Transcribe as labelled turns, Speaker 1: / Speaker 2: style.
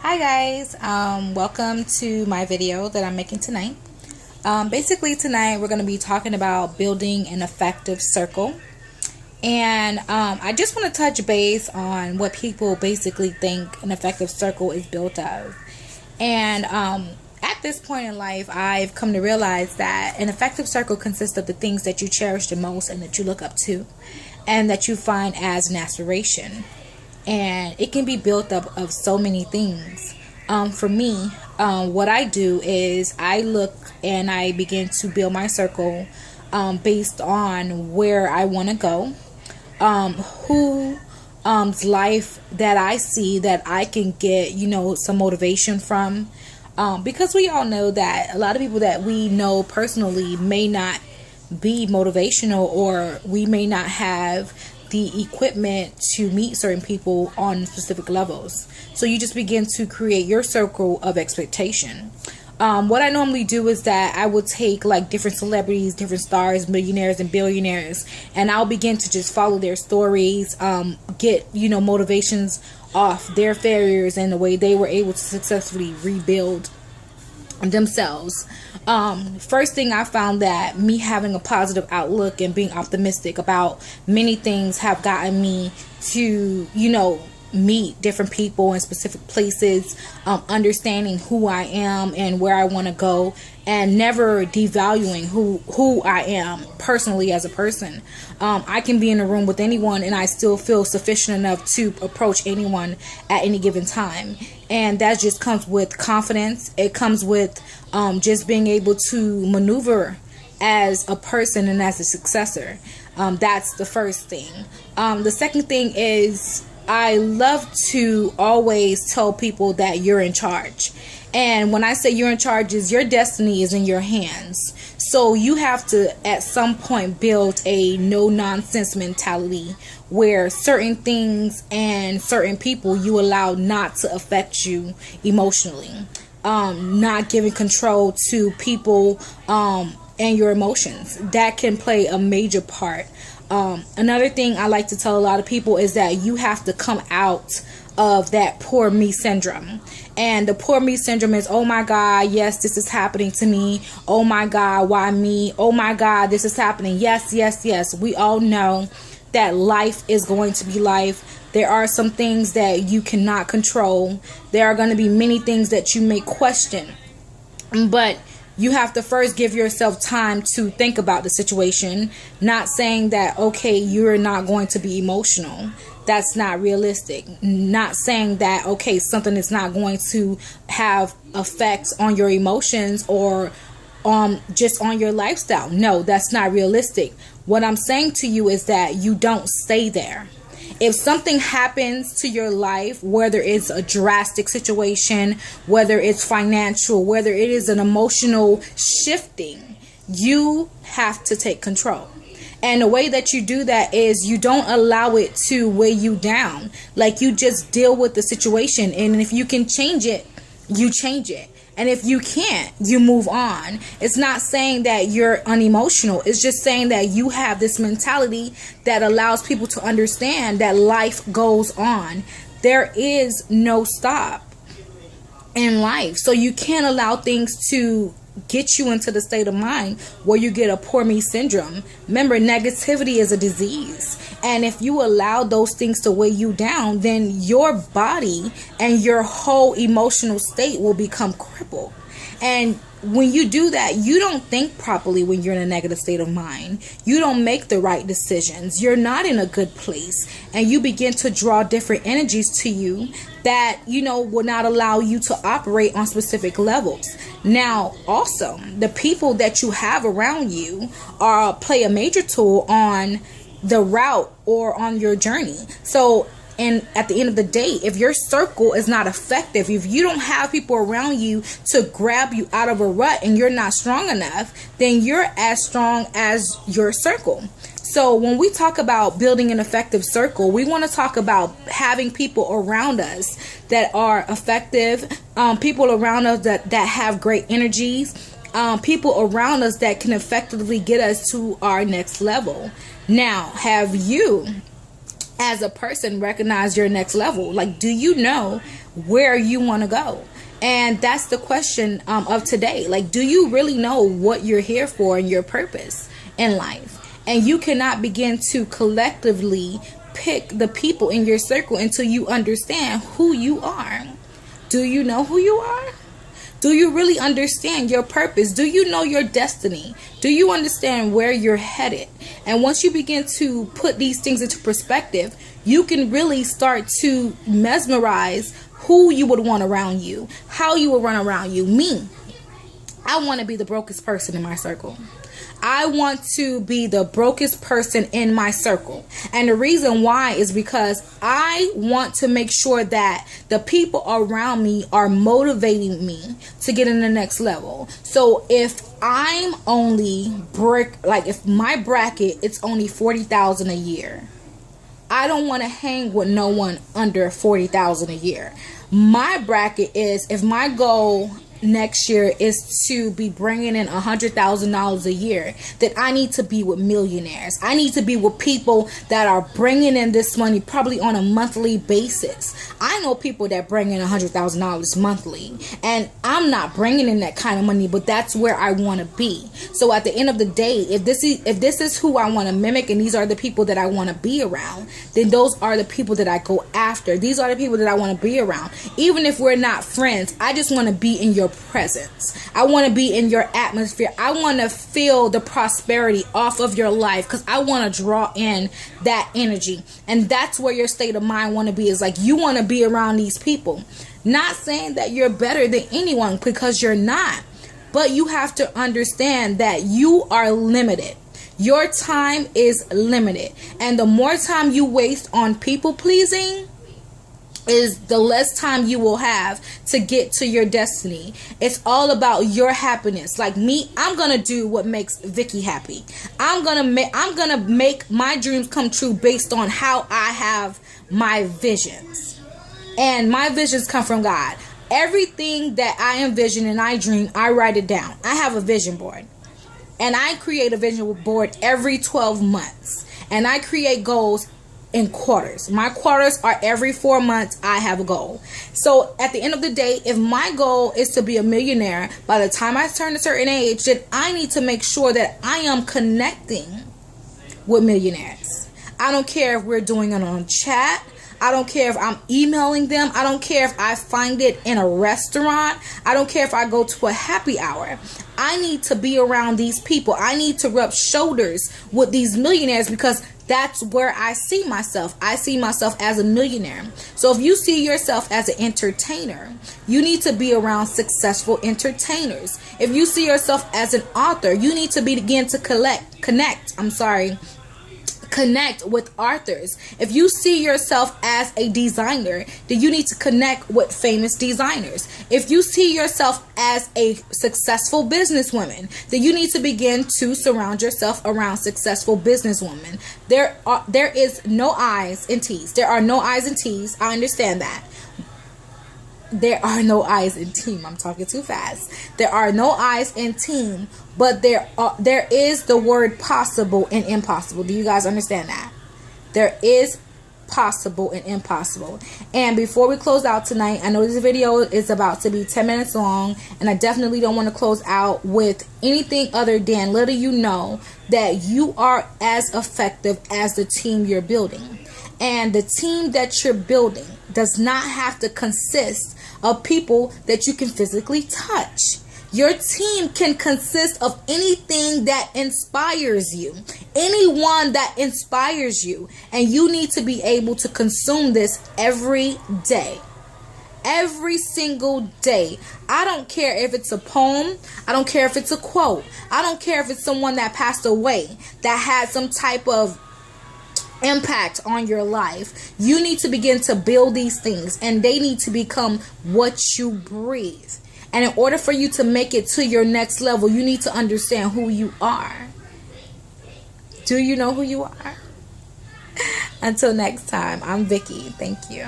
Speaker 1: Hi guys, welcome to my video that I'm making tonight. Basically tonight we're going to be talking about building an effective circle, and I just want to touch base on what people basically think an effective circle is built of. And at this point in life, I've come to realize that an effective circle consists of the things that you cherish the most and that you look up to and that you find as an aspiration. And it can be built up of so many things. For me, what I do is I look and I begin to build my circle based on where I want to go, who's life that I see that I can get, some motivation from. Because we all know that a lot of people that we know personally may not be motivational, or we may not have the equipment to meet certain people on specific levels. So you just begin to create your circle of expectation. What I normally do is that I will take like different celebrities, different stars, millionaires and billionaires, and I'll begin to just follow their stories, get motivations off their failures and the way they were able to successfully rebuild themselves. First thing, I found that me having a positive outlook and being optimistic about many things have gotten me to meet different people in specific places, understanding who I am and where I want to go, and never devaluing who I am personally as a person. I can be in a room with anyone and I still feel sufficient enough to approach anyone at any given time. And that just comes with confidence. It comes with just being able to maneuver as a person and as a successor. That's the first thing. The second thing is I love to always tell people that you're in charge. And when I say you're in charge, is your destiny is in your hands. So you have to at some point build a no nonsense mentality where certain things and certain people you allow not to affect you emotionally. Not giving control to people and your emotions. That can play a major part. Another thing I like to tell a lot of people is that you have to come out of that poor me syndrome. And the poor me syndrome is, oh my God, yes, this is happening to me. Oh my God, why me? Oh my God, this is happening. Yes, yes, yes. We all know that life is going to be life. There are some things that you cannot control. There are going to be many things that you may question. But you have to first give yourself time to think about the situation. Not saying that, okay, you're not going to be emotional. That's not realistic. Not saying that, okay, something is not going to have effects on your emotions or just on your lifestyle. No, that's not realistic. What I'm saying to you is that you don't stay there. If something happens to your life, whether it's a drastic situation, whether it's financial, whether it is an emotional shifting, you have to take control. And the way that you do that is you don't allow it to weigh you down. Like, you just deal with the situation. And if you can change it, you change it. And if you can't, you move on. It's not saying that you're unemotional. It's just saying that you have this mentality that allows people to understand that life goes on. There is no stop in life. So you can't allow things to get you into the state of mind where you get a poor me syndrome. Remember, negativity is a disease. And if you allow those things to weigh you down, then your body and your whole emotional state will become crippled. And when you do that, you don't think properly when you're in a negative state of mind. You don't make the right decisions. You're not in a good place. And you begin to draw different energies to you that, will not allow you to operate on specific levels. Now, also, the people that you have around you play a major tool on the route or on your journey. So, and at the end of the day, if your circle is not effective, if you don't have people around you to grab you out of a rut and you're not strong enough, then you're as strong as your circle. So when we talk about building an effective circle, we want to talk about having people around us that are effective, people around us that have great energies, people around us that can effectively get us to our next level. Now, have you as a person recognize your next level? Like, do you know where you want to go? And that's the question of today. Like, do you really know what you're here for and your purpose in life? And you cannot begin to collectively pick the people in your circle until you understand who you are. Do you know who you are? Do you really understand your purpose? Do you know your destiny? Do you understand where you're headed? And once you begin to put these things into perspective, you can really start to mesmerize who you would want around you, how you would run around you. Me, I want to be the brokest person in my circle. I want to be the brokest person in my circle. And the reason why is because I want to make sure that the people around me are motivating me to get in the next level. So if I'm only if my bracket, it's only $40,000 a year, I don't want to hang with no one under $40,000 a year. My bracket is, if my goal next year is to be bringing in $100,000 a year, that I need to be with millionaires. I need to be with people that are bringing in this money probably on a monthly basis. I know people that bring in $100,000 monthly, and I'm not bringing in that kind of money, but that's where I want to be. So at the end of the day, if this is who I want to mimic, and these are the people that I want to be around, then those are the people that I go after. These are the people that I want to be around. Even if we're not friends, I just want to be in your presence. I want to be in your atmosphere. I want to feel the prosperity off of your life, because I want to draw in that energy. And that's where your state of mind want to be, is like, you want to be around these people. Not saying that you're better than anyone, because you're not, but you have to understand that you are limited. Your time is limited, and the more time you waste on people pleasing is the less time you will have to get to your destiny. It's all about your happiness. Like me, I'm gonna do what makes Vickie happy. I'm gonna make my dreams come true based on how I have my visions. And my visions come from God. Everything that I envision and I dream, I write it down. I have a vision board. And I create a vision board every 12 months. And I create goals in quarters. My quarters are every 4 months. I have a goal. So at the end of the day, if my goal is to be a millionaire by the time I turn a certain age, then I need to make sure that I am connecting with millionaires. I don't care if we're doing it on chat. I don't care if I'm emailing them. I don't care if I find it in a restaurant. I don't care if I go to a happy hour. I need to be around these people. I need to rub shoulders with these millionaires, because that's where I see myself. I see myself as a millionaire. So if you see yourself as an entertainer, you need to be around successful entertainers. If you see yourself as an author, you need to begin to connect with authors. If you see yourself as a designer, then you need to connect with famous designers. If you see yourself as a successful businesswoman, then you need to begin to surround yourself around successful businesswomen. There is no I's in T's. There are no I's in T's. I understand that. There are no I's in team. I'm talking too fast. There are no I's in team, but there is the word possible and impossible. Do you guys understand that? There is possible and impossible. And before we close out tonight, I know this video is about to be 10 minutes long, and I definitely don't want to close out with anything other than letting you know that you are as effective as the team you're building. And the team that you're building does not have to consist of people that you can physically touch. Your team can consist of anything that inspires you, anyone that inspires you, and you need to be able to consume this every day. Every single day. I don't care if it's a poem. I don't care if it's a quote. I don't care if it's someone that passed away that had some type of impact on your life. You need to begin to build these things, and they need to become what you breathe. And in order for you to make it to your next level, you need to understand who you are. Do you know who you are? Until next time, I'm Vickie. Thank you.